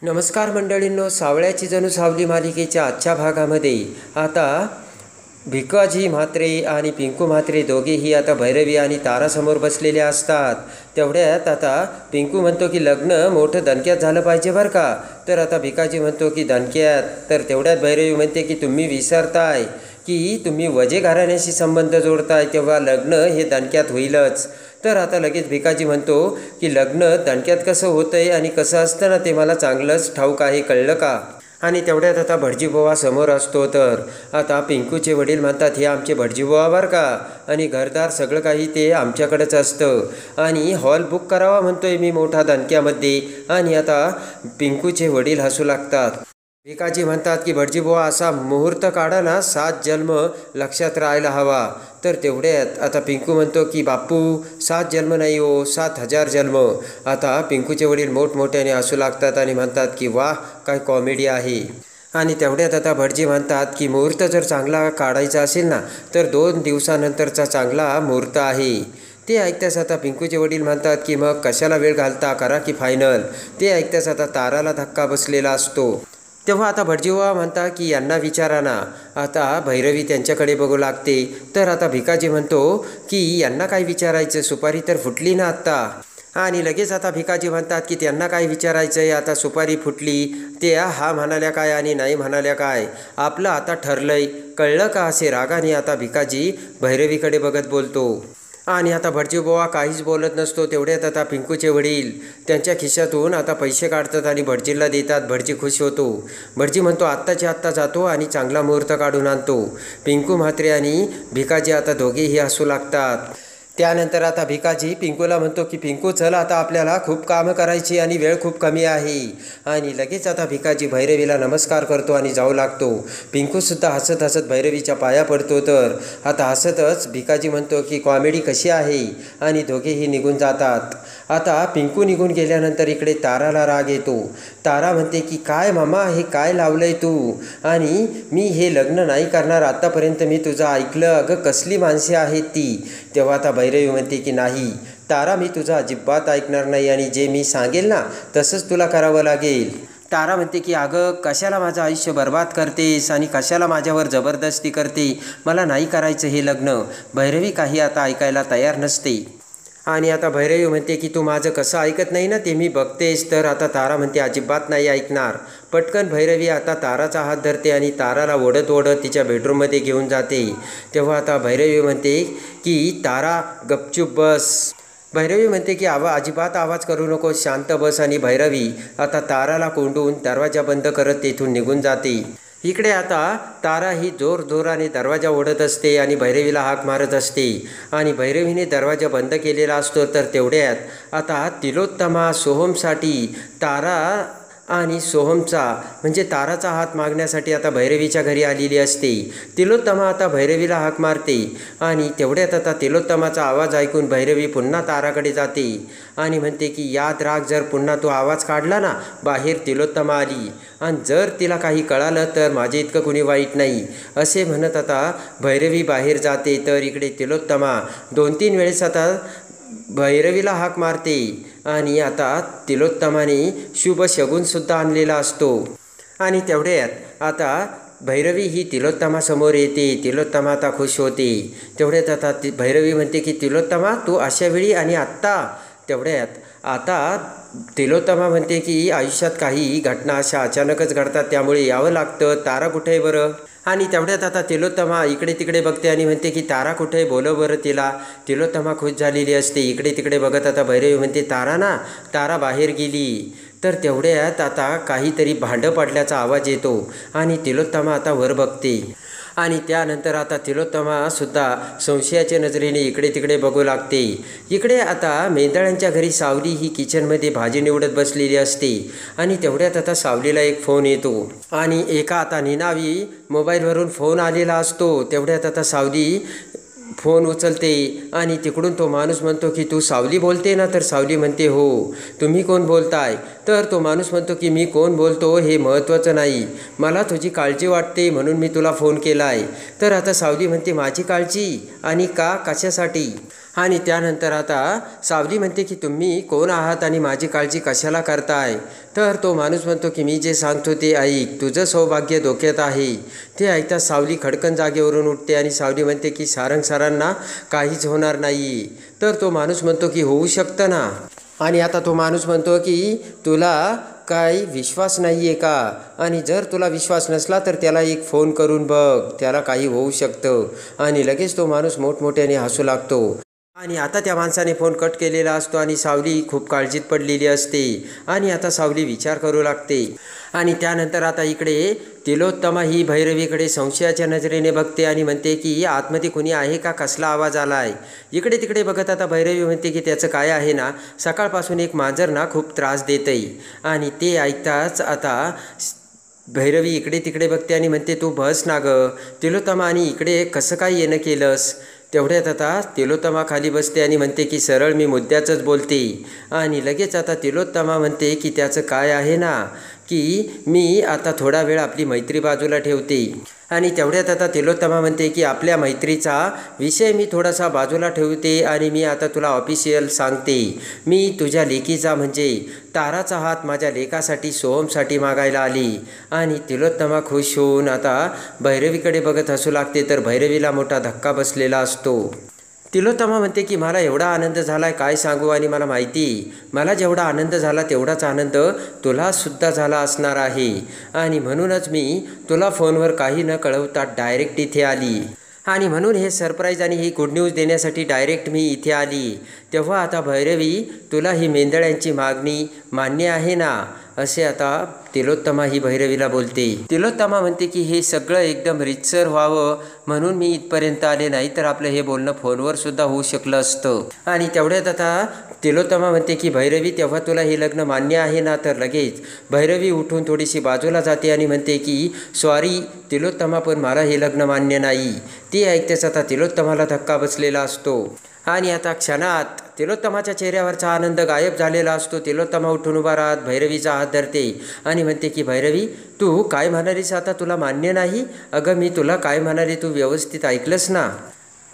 नमस्कार मंडळींनो, सावळ्याची जणू सावली मालिकेच्या आजच्या भागामध्ये आता भिकाजी म्हात्रे आणि पिंकू म्हात्रे दोघेही आता भैरवी आणि तारासमोर बसलेले असतात. तेवढ्यात आता पिंकू म्हणतो की लग्न मोठं दणक्यात झालं पाहिजे बरं का. तर आता भिकाजी म्हणतो की दणक्यात. तर तेवढ्यात भैरवी म्हणते की तुम्ही विसरताय की तुम्ही वजे घराण्याशी संबंध जोडताय, तेव्हा लग्न हे दणक्यात होईलच. तर आता लगेच भिकाजी म्हणतो की लग्न दणक्यात कसं होतं आहे आणि कसं असतं ना ते मला चांगलंच ठाऊक आहे, कळलं का. आणि तेवढ्यात आता भटजीबुवा समोर असतो. तर आता पिंकूचे वडील म्हणतात हे आमचे भटजीबुवा बरं का, आणि घरदार सगळं काही ते आमच्याकडेच असतं, आणि हॉल बुक करावा म्हणतोय मी मोठा दणक्यामध्ये. आणि आता पिंकूचे वडील हसू लागतात. भिकाजी म्हणतात की भटजीबुवा असा मुहूर्त काढा ना 7 जन्म लक्षात राहायला हवा. तर तेवढ्यात आता पिंकू म्हणतो की बापू 7 जन्म नाही हो, 7,000 जन्म. आता पिंकूचे वडील मोठमोठ्याने हसू लागतात आणि म्हणतात की वाह काय कॉमेडी आहे. आणि तेवढ्यात आता भटजी म्हणतात की मुहूर्त जर चांगला काढायचा असेल ना तर 2 दिवसानंतरचा चांगला मुहूर्त आहे. ते ऐकताच आता पिंकूचे वडील म्हणतात की मग कशाला वेळ घालता, करा की फायनल. ते ऐकताच आता ताराला धक्का बसलेला असतो. तेव्हा आता भटजीबुवा म्हणता की यांना विचारा ना. आता भैरवी त्यांच्याकडे बघू लागते. तर आता भिकाजी म्हणतो की यांना काय विचारायचं, सुपारी तर फुटली ना आत्ता. आणि लगेच आता भिकाजी म्हणतात की त्यांना काय विचारायचं आहे, आता सुपारी फुटली, ते हा म्हणाल्या काय आणि नाही म्हणाल्या काय, आपलं आता ठरलंय, कळलं का. असे रागाने आता भिकाजी भैरवीकडे बघत बोलतो. आणि आता भटजीबुवा काहीच बोलत नसतो. तेवढ्यात आता पिंकूचे वडील त्यांच्या खिशातून आता पैसे काढतात आणि भटजीला देतात. भटजी खुश होतो. भटजी म्हणतो आत्ताच्या आत्ता जातो आणि चांगला मुहूर्त काढून आणतो. पिंकू म्हात्रे आणि भिकाजी आता दोघेही हसू लागतात. त्यानंतर आता भिकाजी पिंकूला म्हणतो की पिंकू चल, आता आपल्याला खूप कामं करायची आणि वेळ खूप कमी आहे. आणि लगेच आता भिकाजी भैरवीला नमस्कार करतो आणि जाऊ लागतो. पिंकूसुद्धा हसत हसत भैरवीच्या पाया पडतो. तर आता हसतच भिकाजी म्हणतो की कॉमेडी कशी आहे, आणि दोघेही निघून जातात. आता पिंकू निघून गेल्यानंतर इकडे ताराला राग येतो. तारा म्हणते की काय मामा हे काय लावलंय तू, आणि मी हे लग्न नाही करणार, आत्तापर्यंत मी तुझं ऐकलं, अगं कसली माणसे आहेत ती. तेव्हा आता भैरवी म्हणते की नाही तारा, मी तुझं अजिबात ऐकणार नाही, आणि जे मी सांगेल ना तसंच तुला करावं लागेल. तारा म्हणते की अगं कशाला माझं आयुष्य बर्बाद करतेस आणि कशाला माझ्यावर जबरदस्ती करते, मला नाही करायचं हे लग्न. भैरवी काही आता ऐकायला तयार नसते. आणि आता भैरवी म्हणते की तू माझं कसं ऐकत नाही ना ते मी बघतेस. तर आता तारा म्हणते अजिबात नाही ऐकणार. पटकन भैरवी आता ताराचा हात धरते आणि ताराला ओढत ओढत तिच्या बेडरूममध्ये घेऊन जाते. तेव्हा आता भैरवी म्हणते की तारा गपचूप बस. भैरवी म्हणते की अजिबात आवाज करू नको, शांत बस. आणि भैरवी आता ताराला कोंडून दरवाजा बंद करत तेथून निघून जाते. इकडे आता तारा ही जोराने दरवाजा ओढत असते आणि भैरवीला हाक मारत असते. आणि भैरवीने दरवाजा बंद केलेला असतो. तर तेवढ्यात आता तिलोत्तमा सोहमसाठी तारा आणि सोहमचा म्हणजे ताराचा हात मागण्यासाठी आता भैरवीच्या घरी आलेली असते. तिलोत्तमा आता भैरवीला हाक मारते. आणि तेवढ्यात आता तिलोत्तमाचा आवाज ऐकून भैरवी पुन्हा ताराकडे जाते आणि म्हणते की याद राख, जर पुन्हा तो आवाज काढला ना बाहेर तिलोत्तमा आली, आणि जर तिला काही कळालं तर माझे इतकं कुणी वाईट नाही, असे म्हणत आता भैरवी बाहेर जाते. तर इकडे तिलोत्तमा 2-3 वेळेस आता भैरवीला हाक मारते. आणि आता तिलोत्तमाने शुभ शगुनसुद्धा आणलेला असतो. आणि तेवढ्यात आता भैरवी ही तिलोत्तमासमोर येते. तिलोत्तमा आता खुश होते. तेवढ्यात आता भैरवी म्हणते की तिलोत्तमा तू अशा वेळी आणि आत्ता. तेवढ्यात आता तिलोत्तमा म्हणते की आयुष्यात काही घटना अशा अचानकच घडतात, त्यामुळे यावं लागतं. तारा कुठे आहे बरं. आणि तेवढ्यात आता तिलोत्तमा इकडे तिकडे बघते आणि म्हणते की तारा कुठे आहे, बोलव बरं तिला. तिलोत्तमा खुश झालेली असते. इकडे तिकडे बघत आता भैरवी म्हणते तारा ना, तारा बाहेर गेली. तर तेवढ्यात आता काहीतरी भांडं पडल्याचा आवाज येतो आणि तिलोत्तमा आता वर बघते. आणि त्यानंतर आता तिलोत्तमासुद्धा संशयाच्या नजरेने इकडे तिकडे बघू लागते. इकडे आता मेंदळ्यांच्या घरी सावली ही किचनमध्ये भाजी निवडत बसलेली असते. आणि तेवढ्यात आता सावलीला एक फोन येतो आणि एका आता निनावी मोबाईलवरून फोन आलेला असतो. तेवढ्यात आता सावली फोन उचलते आणि तिकडून तो माणूस म्हणतो की तू सावली बोलते ना. तर सावली म्हणते हो, तुम्ही कोण बोलताय. तर तो माणूस म्हणतो की मी कोण बोलतो हे महत्त्वाचं नाही, मला तुझी काळजी वाटते म्हणून मी तुला फोन केला आहे. तर आता सावली म्हणते माझी काळजी, आणि का, कशासाठी. आणि त्यानंतर आता सावली म्हणते की तुम्ही कोण आहात आणि माझी काळजी कशाला करताय. तर तो माणूस म्हणतो की मी जे सांगतो ते ऐक, तुझं सौभाग्य धोक्यात आहे. ते ऐकताच सावली खडकन जागेवरून उठते आणि सावली म्हणते की सारंग सरांना काहीच होणार नाही. तर तो माणूस म्हणतो की होऊ शकतं ना. आणि आता तो माणूस म्हणतो की तुला काही विश्वास नाही आहे का, आणि जर तुला विश्वास नसला तर त्याला एक फोन करून बघ, त्याला काही होऊ शकतं. आणि लगेच तो माणूस मोठमोठ्याने हसू लागतो. आणि आता त्या माणसाने फोन कट केलेला असतो आणि सावली खूप काळजीत पडलेली असते. आणि आता सावली विचार करू लागते. आणि त्यानंतर आता इकडे तिलोत्तमा ही भैरवीकडे संशयाच्या नजरेने बघते आणि म्हणते की आतमध्ये कोणी आहे का, कसला आवाज आला आहे. इकडे तिकडे बघत आता भैरवी म्हणते की त्याचं काय आहे ना, सकाळपासून एक मांजर ना खूप त्रास देतंय. आणि ते ऐकताच आता भैरवी इकडे तिकडे बघते आणि म्हणते तू बस ना गं तिलोत्तमा, आणि इकडे कसं काय येणं केलंस. तेवढ्यात आता तिलोत्तमा खाली बसते आणि म्हणते की सरळ मी मुद्द्याचंच बोलते. आणि लगेच आता तिलोत्तमा म्हणते की त्याचं काय आहे ना, की मी आता थोडा वेळ आपली मैत्री बाजूला ठेवते. आणि तेवढ्यात आता तिलोत्तमा म्हणते की आपल्या मैत्रीचा विषय मी थोडासा बाजूला ठेवते आणि मी आता तुला ऑफिशियल सांगते, मी तुझ्या लेकीचा म्हणजे ताराचा हात माझ्या लेकासाठी सोहमसाठी मागायला आली. आणि तिलोत्तमा खुश होऊन आता भैरवीकडे बघत हसू लागते. तर भैरवीला मोठा धक्का बसलेला असतो. तिलोत्तमा म्हणते की मला एवढा आनंद झाला आहे काय सांगू, आणि मला माहिती मला जेवढा आनंद झाला तेवढाच आनंद तुलासुद्धा झाला असणार आहे. आणि म्हणूनच मी तुला फोनवर काही न कळवता डायरेक्ट इथे आली. आणि म्हणून हे सरप्राईज आणि ही गुड न्यूज देण्यासाठी डायरेक्ट मी इथे आली. तेव्हा आता भैरवी तुला ही मेंदळ्यांची मागणी मान्य आहे ना, असे आता तिलोत्तमा ही भैरवीला बोलते. तिलोत्तमा म्हणते की हे सगळं एकदम रीतसर व्हावं म्हणून मी इथपर्यंत आले, नाही तर आपलं हे बोलणं फोनवर सुद्धा होऊ शकलं असतं. आणि तेवढ्यात आता तिलोत्तमा म्हणते की भैरवी तेव्हा तुला हे लग्न मान्य आहे ना. तर लगेच भैरवी उठून थोडीशी बाजूला जाते आणि म्हणते की सॉरी तिलोत्तमा, पण मला हे लग्न मान्य नाही. ती ऐकतेच आता तिलोत्तमाला धक्का बसलेला असतो. आणि आता क्षणात तिलोत्तमाच्या चेहऱ्यावरचा आनंद गायब झालेला असतो. तिलोत्तमा उठून उभा राहत भैरवीचा हात धरते आणि म्हणते की भैरवी तू काय म्हणालीस आता तुला मान्य नाही. अगं मी तुला काय म्हणाले तू व्यवस्थित ऐकलंस ना.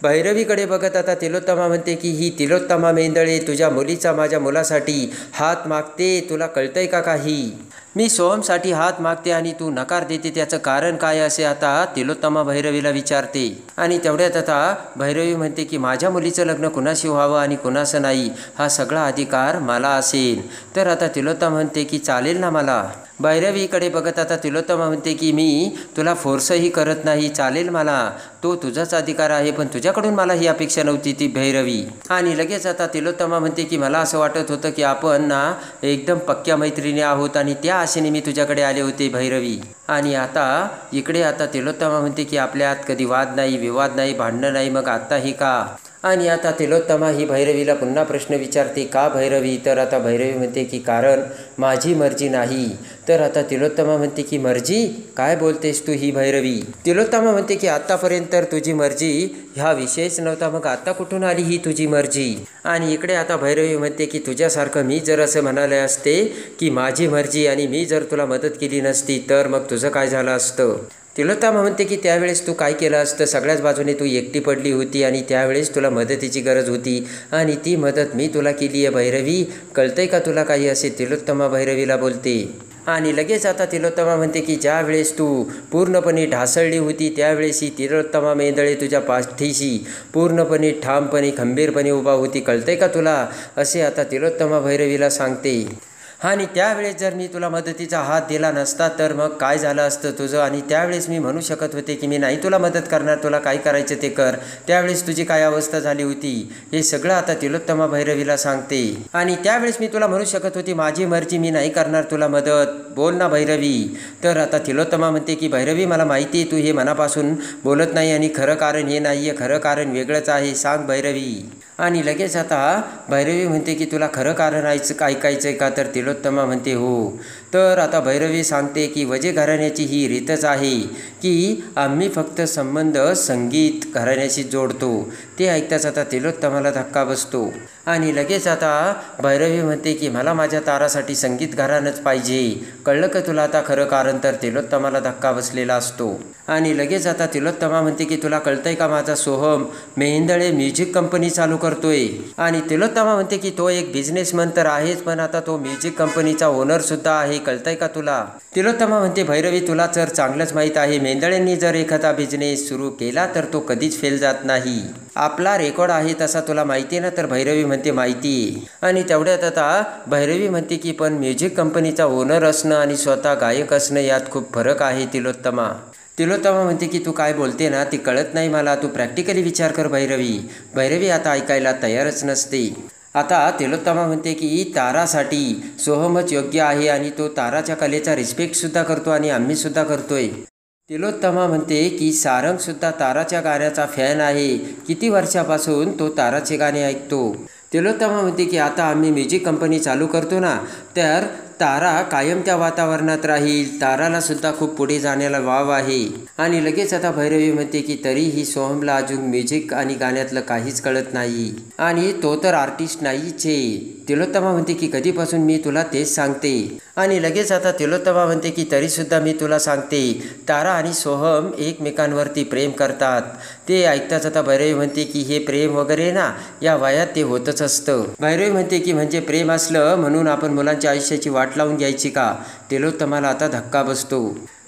भैरवीकडे बघत आता तिलोत्तमा म्हणते की ही तिलोत्तमा मेंदळे तुझ्या मुलीचा माझ्या मुलासाठी हात मागते, तुला कळतंय का काही. मी सोहमसाठी हात मागते आणि तू नकार देते, त्याचं कारण काय असे आता तिलोत्तमा भैरवीला विचारते. आणि तेवढ्यात आता भैरवी म्हणते की माझ्या मुलीचं लग्न कुणाशी व्हावं आणि कुणाचं नाही हा सगळा अधिकार मला असेल. तर आता तिलोत्तमा म्हणते की चालेल ना मला. भैरवीकडे बघत आता तिलोत्तमा म्हणते की मी तुला फोर्सही करत नाही, चालेल मला, तो तुझाच अधिकार आहे, पण तुझ्याकडून मला ही अपेक्षा नव्हती ती भैरवी. आणि लगेच आता तिलोत्तमा म्हणते की मला असं वाटत होतं की आपण ना एकदम पक्क्या मैत्रिणी आहोत आणि त्या आशेने मी तुझ्याकडे आले होते भैरवी. आणि आता इकडे आता तिलोत्तमा म्हणते की आपल्यात कधी वाद नाही, विवाद नाही, भांडणं नाही, मग आता ही का. आणि आता तिलोत्तमा ही भैरवीला पुन्हा प्रश्न विचारते का भैरवी. तर आता भैरवी म्हणते की कारण माझी मर्जी नाही. तर आता तिलोत्तमा म्हणते की मर्जी काय बोलतेस तू ही भैरवी. तिलोत्तमा म्हणते की आत्तापर्यंत तर तुझी मर्जी ह्या विषयच नव्हता, मग आता कुठून आली ही तुझी मर्जी. आणि इकडे आता भैरवी म्हणते की तुझ्यासारखं मी जर असं म्हणाले असते की माझी मर्जी आणि मी जर तुला मदत केली नसती तर मग तुझं काय झालं असतं. तिलोत्तमा म्हणते की त्यावेळेस तू काय केलं असतं, सगळ्याच बाजूने तू एकटी पडली होती आणि त्यावेळेस तुला मदतीची गरज होती आणि ती मदत मी तुला केली आहे भैरवी, कळतंय का तुला काही, असे तिलोत्तमा भैरवीला बोलते. आणि लगेच आता तिलोत्तमा म्हणते की ज्या वेळेस तू पूर्णपणे ढासळली होती त्यावेळेस ही तिलोत्तमा मेंदळे तुझ्या पाठीशी पूर्णपणे ठामपणे खंबीरपणे उभा होती, कळतंय का तुला, असे आता तिलोत्तमा भैरवीला सांगते. आणि त्यावेळेस जर मी तुला मदतीचा हात दिला नसता तर मग काय झालं असतं तुझं. आणि त्यावेळेस मी म्हणू शकत होते की मी नाही तुला मदत करणार, तुला काय करायचं ते कर, त्यावेळेस तुझी काय अवस्था झाली होती हे सगळं आता तिलोत्तमा भैरवीला सांगते. आणि त्यावेळेस मी तुला म्हणू शकत होती माझी मर्जी, मी नाही करणार तुला मदत, बोल ना भैरवी. तर आता तिलोत्तमा म्हणते की भैरवी मला माहिती आहे तू हे मनापासून बोलत नाही आणि खरं कारण हे नाही आहे, खरं कारण वेगळंच आहे, सांग भैरवी. आणि लगेच आता भैरवी म्हणते की तुला खरं कारण ऐकायचं आहे का. तर तिलोत्तमा म्हणते हो. तर आता भैरवी सांगते की वजे घराण्याची ही रीतच आहे की आम्ही फक्त संबंध संगीत घराण्याशी जोडतो. ते ऐकताच आता तिलोत्तमाला धक्का बसतो आणि लगेच आता भैरवी म्हणते की मला माझ्या तारासाठी संगीत घराणंच पाहिजे. कळलं का तुला आता खरं कारण? तर तिलोत्तमाला धक्का बसलेला असतो आणि लगेच आता तिलोत्तमा म्हणते की तुला कळतंय का माझा सोहम मेहेंदळे म्युझिक कंपनी चालू करतोय. आणि तिलोत्तमा म्हणते की तो एक बिझनेसमॅन तर आहेच, पण आता तो म्युझिक कंपनीचा ओनर सुद्धा आहे. कळतंय का तुला? तिलोत्तमा म्हणते भैरवी तुला तर चांगलंच माहीत आहे, मेहेंदळेंनी जर एखादा बिझनेस सुरू केला तर तो कधीच फेल जात नाही. आपला रेकॉर्ड आहे तसा तुला माहिती आहे ना? तर भैरवी म्हणते माहिती आहे. आणि तेवढ्यात आता भैरवी म्हणते की पण म्युझिक कंपनीचा ओनर असणं आणि स्वतः गायक असणं यात खूप फरक आहे तिलोत्तमा. तिलोत्तमा म्हणते की तू काय बोलते ना ती कळत नाही मला, तू प्रॅक्टिकली विचार कर भैरवी. भैरवी आता ऐकायला तयारच नसते. आता तिलोत्तमा म्हणते की तारासाठी सोहमच योग्य आहे आणि तो ताराच्या कलेचा रिस्पेक्टसुद्धा करतो आणि आम्हीसुद्धा करतोय. तिलोत्तमा म्हणते की सारंगसुद्धा ताराच्या गाण्याचा फॅन आहे. किती वर्षापासून तो ताराचे गाणे ऐकतो. तिलोत्तमा म्हणते की आता आम्ही म्युझिक कंपनी चालू करतो ना तर तारा कायम त्या वातावरणात राहील. ताराला सुद्धा खूप पुढे जाण्याला वाव आहे. आणि लगेच आता भैरवी म्हणते की तरीही सोहमला अजून म्युझिक आणि गाण्यातलं काहीच कळत नाही आणि तो तर आर्टिस्ट नाहीच आहे. तिलोत्तमा म्हणते की कधीपासून मी तुला तेच सांगते. आणि लगेच आता तिलोत्तमा म्हणते की तरीसुद्धा मी तुला सांगते तारा आणि सोहम एकमेकांवरती प्रेम करतात. ते ऐकताच आता भैरवी म्हणते की हे प्रेम वगैरे ना या वयात ते होतच असतं. भैरवी म्हणते की म्हणजे प्रेम असलं म्हणून आपण मुलांच्या आयुष्याची वाट लावून घ्यायची का? तिलोत्तमाला आता धक्का बसतो.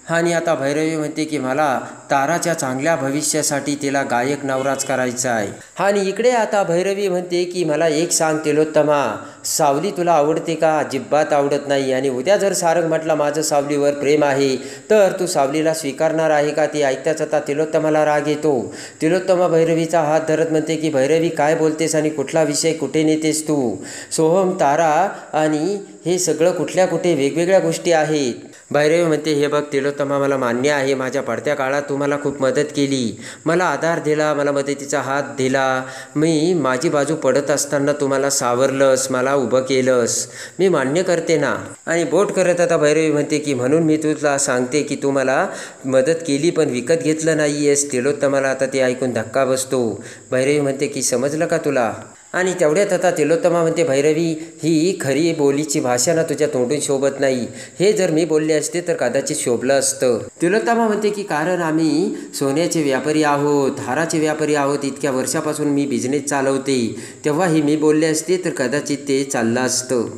आणि आता भैरवी म्हणते की मला ताराच्या चांगल्या भविष्यासाठी तिला गायक नवराच करायचा आहे. आणि इकडे आता भैरवी म्हणते की मला एक सांग तिलोत्तमा, सावली तुला आवडते का? अजिबात आवडत नाही. आणि उद्या जर सारंग म्हटला माझं सावलीवर प्रेम आहे तर तू सावलीला स्वीकारणार आहे का? ती ऐकताच आता तिलोत्तमाला राग येतो. तिलोत्तमा भैरवीचा हात धरत म्हणते की भैरवी काय बोलतेस आणि कुठला विषय कुठे नेतेस तू? सोहम, तारा आणि हे सगळं कुठल्या कुठे वेगवेगळ्या गोष्टी आहेत. भैरवी म्हणते हे बघ तिलोत्तमा, मला मान्य आहे माझ्या पडत्या काळात तू मला खूप मदत केली, मला आधार दिला, मला मदतीचा हात दिला. मी माझी बाजू पडत असताना तू मला सावरलंस, मला उभं केलंस, मी मान्य करते ना. आणि बोट करत आता भैरवी म्हणते की म्हणून मी तुला सांगते की तू मला मदत केली पण विकत घेतलं नाही आहेस. तिलोत्तमाला आता ते ऐकून धक्का बसतो. भैरवी म्हणते की समजलं का तुला? आणि तेवढ्यात आता तिलोत्तमा म्हणते भैरवी ही खरी बोलीची भाषा ना तुझ्या तोंडून शोभत नाही. हे जर मी बोलले असते तर कदाचित शोभलं असतं. तिलोत्तमा म्हणते की कारण आम्ही सोन्याचे व्यापारी आहोत, हाराचे व्यापारी आहोत. इतक्या वर्षापासून मी बिझनेस चालवते, तेव्हाही मी बोलले असते तर कदाचित ते चाललं असतं.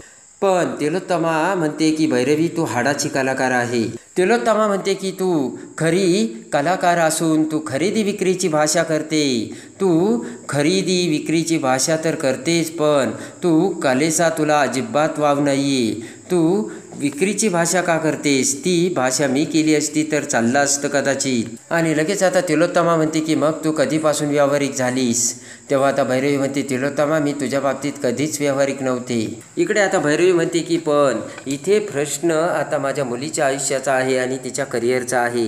पण तिलोत्तमा म्हणते की भैरवी तू हाडाची कलाकार आहे. तिलोत्तमा म्हणते की तू खरी कलाकार असून तू खरेदी विक्रीची भाषा करते. तू खरेदी विक्रीची भाषा तर करतेस पण तू कलेचा तुला अजिबात वाव नाही आहे. तू विक्रीची भाषा का करतेस? ती भाषा मी केली असती तर चाललं असतं कदाचित. आणि लगेच आता तिलोत्तमा म्हणते की मग तू कधीपासून व्यावहारिक झालीस? तेव्हा आता भैरवी म्हणते तिलोत्तमा मी तुझ्या बाबतीत कधीच व्यावहारिक नव्हते. इकडे आता भैरवी म्हणते की पण इथे प्रश्न आता माझ्या मुलीच्या आयुष्याचा आहे आणि तिच्या करिअरचा आहे.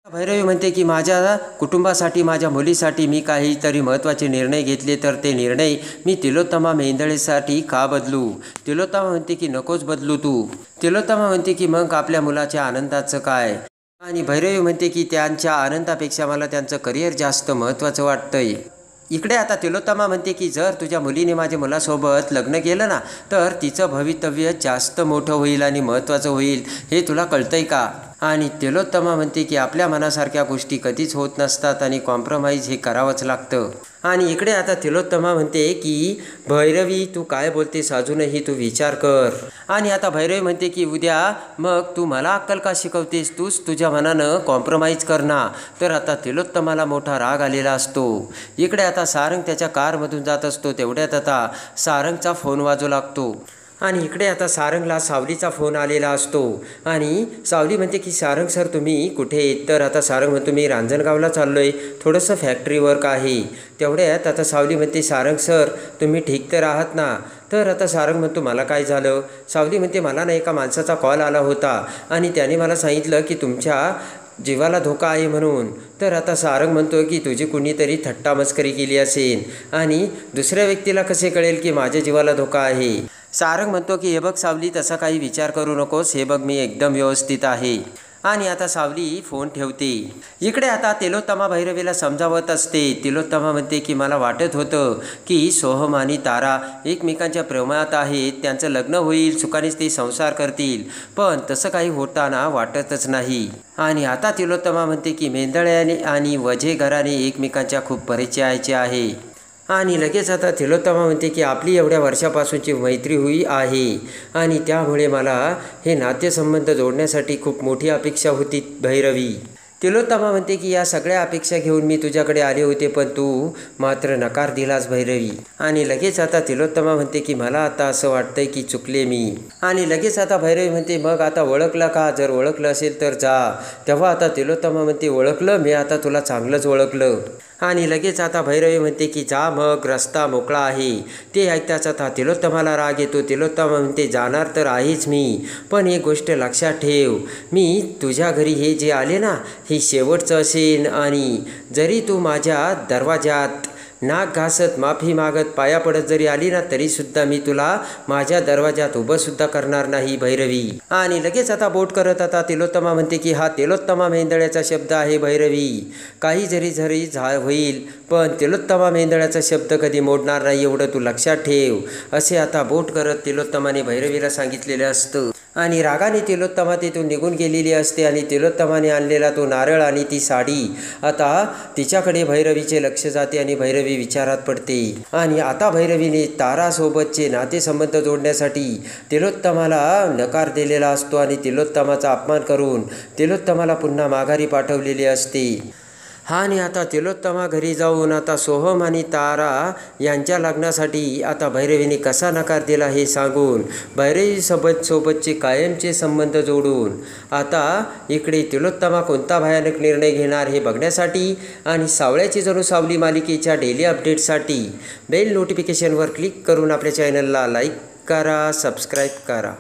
भैरवी म्हणते की माझ्या कुटुंबासाठी, माझ्या मुलीसाठी मी काहीतरी महत्त्वाचे निर्णय घेतले तर ते निर्णय मी तिलोत्तमा मेहेंदळेसाठी का बदलू? तिलोत्तमा म्हणते की नकोच बदलू तू. तिलोत्तमा म्हणते की मग आपल्या मुलाच्या आनंदाचं काय? आणि भैरवी म्हणते की त्यांच्या आनंदापेक्षा मला त्यांचं करिअर जास्त महत्त्वाचं वाटतंय. इकडे आता तिलोत्तमा म्हणते की जर तुझ्या मुलीने माझ्या मुलासोबत लग्न केलं ना तर तिचं भवितव्य जास्त मोठं होईल आणि महत्त्वाचं होईल. हे तुला कळतंय का? आणि तिलोत्तमा म्हणते की आपल्या मनासारख्या गोष्टी कधीच होत नसतात आणि कॉम्प्रोमाइज हे करावंच लागतं. आणि इकडे आता तिलोत्तमा म्हणते की भैरवी तू काय बोलतेस, अजूनही तू विचार कर. आणि आता भैरवी म्हणते की उद्या मग तू मला अक्कल का शिकवतेस? तूच तुझ्या मनानं कॉम्प्रोमाइज कर ना. तर आता तिलोत्तमाला मोठा राग आलेला असतो. इकडे आता सारंग त्याच्या कारमधून जात असतो. तेवढ्यात आता सारंगचा फोन वाजू लागतो. आणि इकडे आता सारंगला सावलीचा फोन आलेला असतो. आणि सावली म्हणते की सारंग सर तुम्ही कुठे आहेत? तर आता सारंग म्हणतो मी रांजणगावला चाललो आहे, थोडंसं फॅक्टरी वर्क आहे. तेवढ्यात आता सावली म्हणते सारंग सर तुम्ही ठीक तर आहात ना? तर आता सारंग म्हणतो मला काय झालं? सावली म्हणते मला ना एका माणसाचा कॉल आला होता आणि त्याने मला सांगितलं की तुमच्या जीवाला धोका आहे म्हणून. तर आता सारंग म्हणतो की तुझी कुणीतरी थट्टा मस्करी केली असेल आणि दुसऱ्या व्यक्तीला कसे कळेल की माझ्या जीवाला धोका आहे? सारंग म्हणतो की हे बघ सावली, तसा काही विचार करू नकोस, हे बघ मी एकदम व्यवस्थित आहे. आणि आता सावली फोन ठेवते. इकडे आता तिलोत्तमा भैरवीला समजावत असते. तिलोत्तमा म्हणते की मला वाटत होतं की सोहम आणि तारा एकमेकांच्या प्रेमात आहेत, त्यांचं लग्न होईल, सुखानेच ते संसार करतील, पण तसं काही होताना वाटतच नाही. आणि आता तिलोत्तमा म्हणते की मेंदळ्याने आणि वझे घराने एकमेकांच्या खूप परिचयाचे आहे. आणि लगेच आता तिलोत्तमा म्हणते की आपली एवढ्या वर्षापासूनची मैत्री हुई आहे आणि त्यामुळे मला हे नातेसंबंध जोडण्यासाठी खूप मोठी अपेक्षा होती भैरवी. तिलोत्तमा म्हणते की या सगळ्या अपेक्षा घेऊन मी तुझ्याकडे आले होते, पण तू मात्र नकार दिलास भैरवी. आणि लगेच आता तिलोत्तमा म्हणते की मला आता असं वाटतंय की चुकले मी. आणि लगेच आता भैरवी म्हणते मग आता ओळखलं का? जर ओळखलं असेल तर जा. तेव्हा आता तिलोत्तमा म्हणते ओळखलं मी, आता तुला चांगलंच ओळखलं. आणि लगेच आता भैरवी म्हणते की जा मग, रस्ता मोकळा आहे. ते ऐकताच आता तिलोत्तमाला राग येतो. तिलोत्तमा म्हणते जाणार तर आहेच मी, पण एक गोष्ट लक्षात ठेव, मी तुझ्या घरी हे जे आले ना हे शेवटचं असेल, आणि जरी तू माझ्या दरवाजात नाक घासत माफी मागत पाया पडत जरी आली ना तरीसुद्धा मी तुला माझ्या दरवाजात उभंसुद्धा करणार नाही भैरवी. आणि लगेच आता बोट करत आता तिलोत्तमा म्हणते की हा तिलोत्तमा मेंदळ्याचा शब्द आहे भैरवी. काही जरी जरी होईल पण तिलोत्तमा मेंदळ्याचा शब्द कधी मोडणार नाही, एवढं तू लक्षात ठेव, असे आता बोट करत तिलोत्तमाने भैरवीला सांगितलेलं असतं. आणि रागाने तिलोत्तमा तिथून निघून गेलेली असते. आणि तिलोत्तमाने आणलेला तो नारळ आणि ती साडी, आता तिच्याकडे भैरवीचे लक्ष जाते आणि भैरवी विचारात पडते. आणि आता भैरवीने तारासोबतचे नातेसंबंध जोडण्यासाठी तिलोत्तमाला नकार दिलेला असतो आणि तिलोत्तमाचा अपमान करून तिलोत्तमाला पुन्हा माघारी पाठवलेले असते. आणि आता तिलोत्तमा घरी जाऊन आता सोहम आणि तारा यांच्या लग्नासाठी आता भैरवीने कसा नकार दिला हे सांगून सोबतचे कायमचे संबंध जोडून आता इकडे तिलोत्तमा कोणता भयानक निर्णय घेणार हे बघण्यासाठी आणि सावळ्याची जणू सावली मालिकेच्या डेली अपडेटसाठी बेल नोटिफिकेशनवर क्लिक करून आपल्या चॅनलला लाईक करा, सबस्क्राईब करा.